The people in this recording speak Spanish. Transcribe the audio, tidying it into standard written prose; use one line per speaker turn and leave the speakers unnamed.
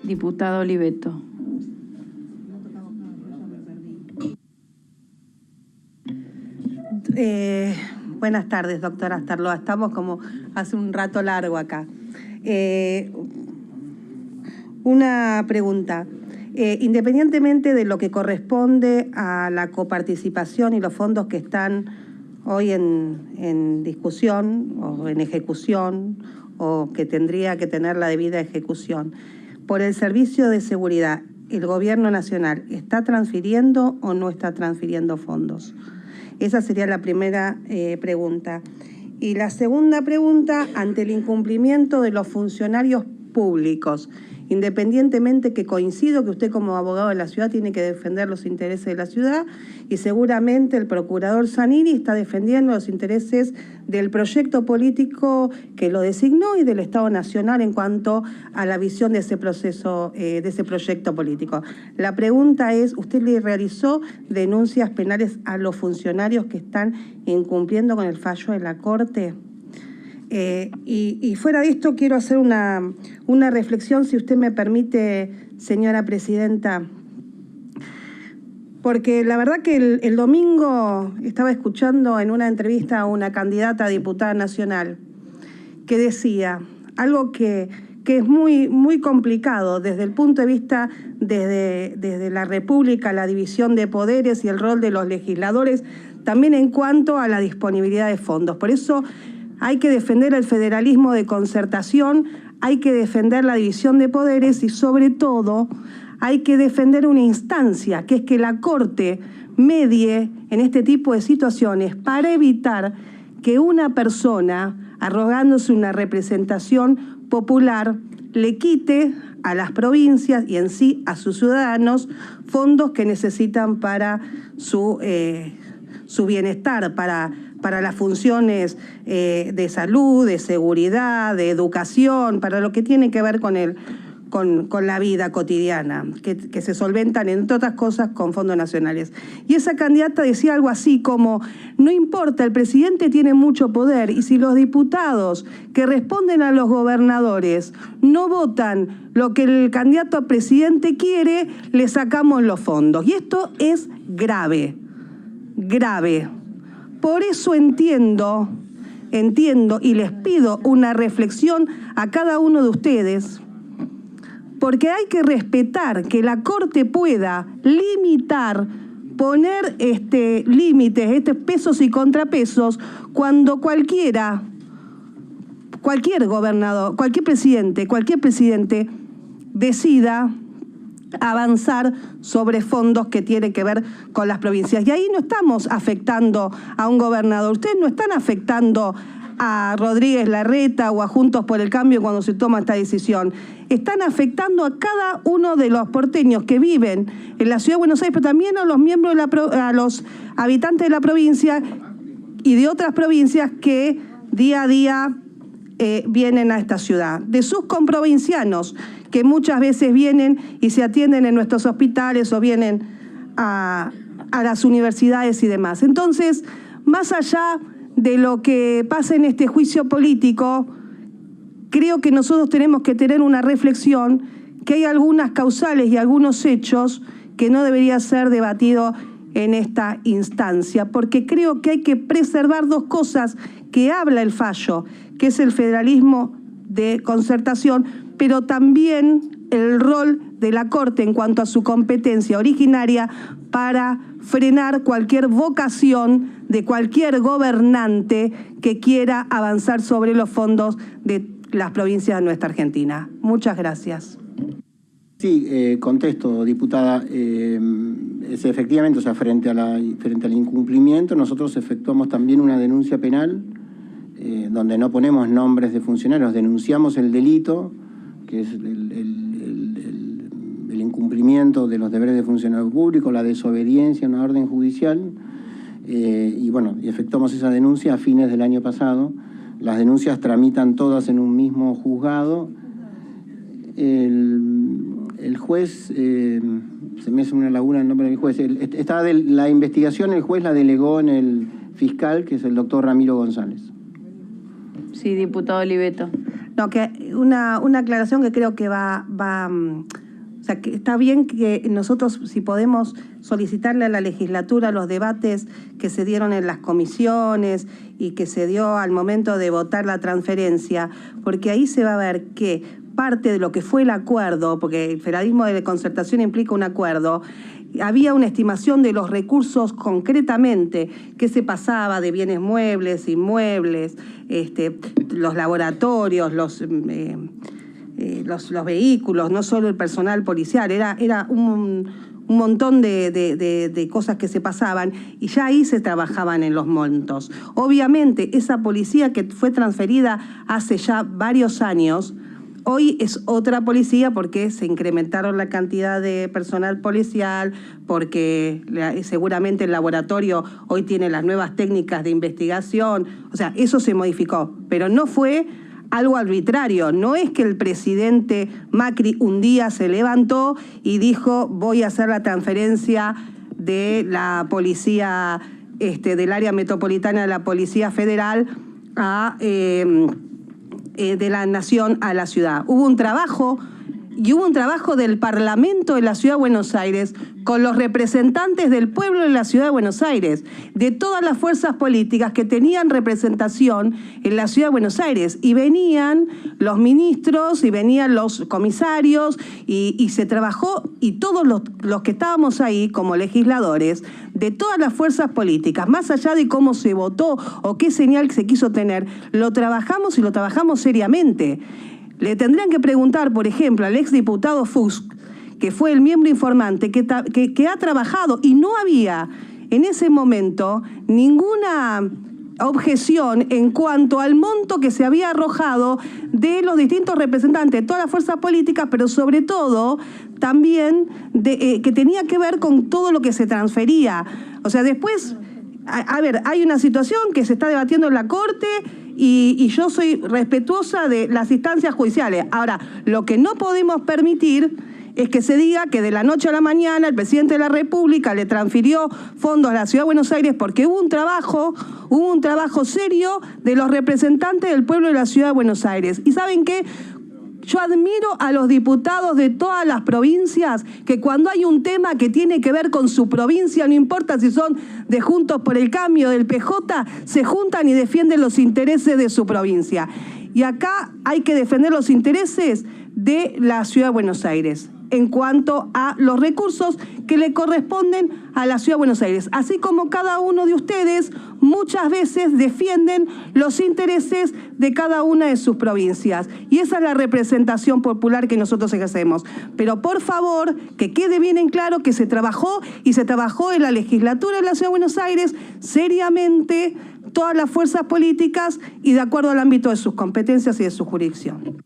Diputado Oliveto.
Buenas tardes, doctora Astarloa. Estamos como hace un rato largo acá. Una pregunta. Independientemente de lo que corresponde a la coparticipación y los fondos que están hoy en discusión o en ejecución o que tendría que tener la debida ejecución, por el Servicio de Seguridad, ¿el Gobierno Nacional está transfiriendo o no está transfiriendo fondos? Esa sería la primera pregunta. Y la segunda pregunta, ante el incumplimiento de los funcionarios públicos, independientemente que coincido que usted como abogado de la ciudad tiene que defender los intereses de la ciudad y seguramente el procurador Zanini está defendiendo los intereses del proyecto político que lo designó y del Estado Nacional en cuanto a la visión de ese proceso, de ese proyecto político. La pregunta es, ¿usted le realizó denuncias penales a los funcionarios que están incumpliendo con el fallo de la Corte? Y fuera de esto quiero hacer una reflexión, si usted me permite, señora presidenta, porque la verdad que el domingo estaba escuchando en una entrevista a una candidata a diputada nacional que decía algo que es muy complicado desde el punto de vista desde la República, la división de poderes y el rol de los legisladores, también en cuanto a la disponibilidad de fondos. Por eso hay que defender el federalismo de concertación, hay que defender la división de poderes y sobre todo hay que defender una instancia, que es que la Corte medie en este tipo de situaciones para evitar que una persona, arrogándose una representación popular, le quite a las provincias y en sí a sus ciudadanos fondos que necesitan para su bienestar, para las funciones de salud, de seguridad, de educación, para lo que tiene que ver con la vida cotidiana, que se solventan, entre otras cosas, con fondos nacionales. Y esa candidata decía algo así como, no importa, el presidente tiene mucho poder y si los diputados que responden a los gobernadores no votan lo que el candidato a presidente quiere, le sacamos los fondos. Y esto es grave, grave. Por eso entiendo y les pido una reflexión a cada uno de ustedes, porque hay que respetar que la Corte pueda limitar, poner límites, pesos y contrapesos, cuando cualquier gobernador, cualquier presidente decida avanzar sobre fondos que tienen que ver con las provincias. Y ahí no estamos afectando a un gobernador, ustedes no están afectando a Rodríguez Larreta o a Juntos por el Cambio cuando se toma esta decisión. Están afectando a cada uno de los porteños que viven en la Ciudad de Buenos Aires, pero también a los miembros a los habitantes de la provincia y de otras provincias que día a día vienen a esta ciudad, de sus comprovincianos que muchas veces vienen y se atienden en nuestros hospitales o vienen a las universidades y demás. Entonces, más allá de lo que pasa en este juicio político, creo que nosotros tenemos que tener una reflexión, que hay algunas causales y algunos hechos que no debería ser debatido en esta instancia, porque creo que hay que preservar dos cosas que habla el fallo, que es el federalismo de concertación, pero también el rol de la Corte en cuanto a su competencia originaria para frenar cualquier vocación de cualquier gobernante que quiera avanzar sobre los fondos de las provincias de nuestra Argentina. Muchas gracias.
Sí, contesto, diputada. Efectivamente, o sea, frente al incumplimiento, nosotros efectuamos también una denuncia penal donde no ponemos nombres de funcionarios, denunciamos el delito, que es el incumplimiento de los deberes de funcionario público, la desobediencia a una orden judicial, y bueno, efectuamos esa denuncia a fines del año pasado. Las denuncias tramitan todas en un mismo juzgado. El juez, se me hace una laguna el nombre del juez, la investigación el juez la delegó en el fiscal, que es el doctor Ramiro González.
Sí, diputado Oliveto.
No, que una aclaración que creo que o sea, que está bien que nosotros, si podemos solicitarle a la legislatura los debates que se dieron en las comisiones y que se dio al momento de votar la transferencia, porque ahí se va a ver que parte de lo que fue el acuerdo, porque el federalismo de concertación implica un acuerdo, había una estimación de los recursos concretamente, qué se pasaba de bienes muebles, inmuebles, los laboratorios, los vehículos, no solo el personal policial, era un montón de cosas que se pasaban y ya ahí se trabajaban en los montos. Obviamente esa policía que fue transferida hace ya varios años, hoy es otra policía porque se incrementaron la cantidad de personal policial, porque seguramente el laboratorio hoy tiene las nuevas técnicas de investigación, o sea, eso se modificó, pero no fue algo arbitrario. No es que el presidente Macri un día se levantó y dijo voy a hacer la transferencia de la policía del área metropolitana de la Policía Federal de la Nación a la ciudad. Hubo un trabajo del Parlamento de la Ciudad de Buenos Aires con los representantes del pueblo de la Ciudad de Buenos Aires, de todas las fuerzas políticas que tenían representación en la Ciudad de Buenos Aires. Y venían los ministros y venían los comisarios y se trabajó, y todos los que estábamos ahí como legisladores de todas las fuerzas políticas, más allá de cómo se votó o qué señal se quiso tener, lo trabajamos y lo trabajamos seriamente. Le tendrían que preguntar, por ejemplo, al exdiputado Fuchs, que fue el miembro informante, que ha trabajado, y no había en ese momento ninguna objeción en cuanto al monto que se había arrojado de los distintos representantes de todas las fuerzas políticas, pero sobre todo también que tenía que ver con todo lo que se transfería. O sea, después, a ver, hay una situación que se está debatiendo en la Corte y yo soy respetuosa de las instancias judiciales. Ahora, lo que no podemos permitir es que se diga que de la noche a la mañana el presidente de la República le transfirió fondos a la Ciudad de Buenos Aires, porque hubo un trabajo serio de los representantes del pueblo de la Ciudad de Buenos Aires. ¿Y saben qué? Yo admiro a los diputados de todas las provincias que cuando hay un tema que tiene que ver con su provincia, no importa si son de Juntos por el Cambio, del PJ, se juntan y defienden los intereses de su provincia. Y acá hay que defender los intereses de la Ciudad de Buenos Aires en cuanto a los recursos que le corresponden a la Ciudad de Buenos Aires, así como cada uno de ustedes muchas veces defienden los intereses de cada una de sus provincias. Y esa es la representación popular que nosotros ejercemos. Pero por favor, que quede bien en claro que se trabajó en la legislatura de la Ciudad de Buenos Aires seriamente, todas las fuerzas políticas y de acuerdo al ámbito de sus competencias y de su jurisdicción.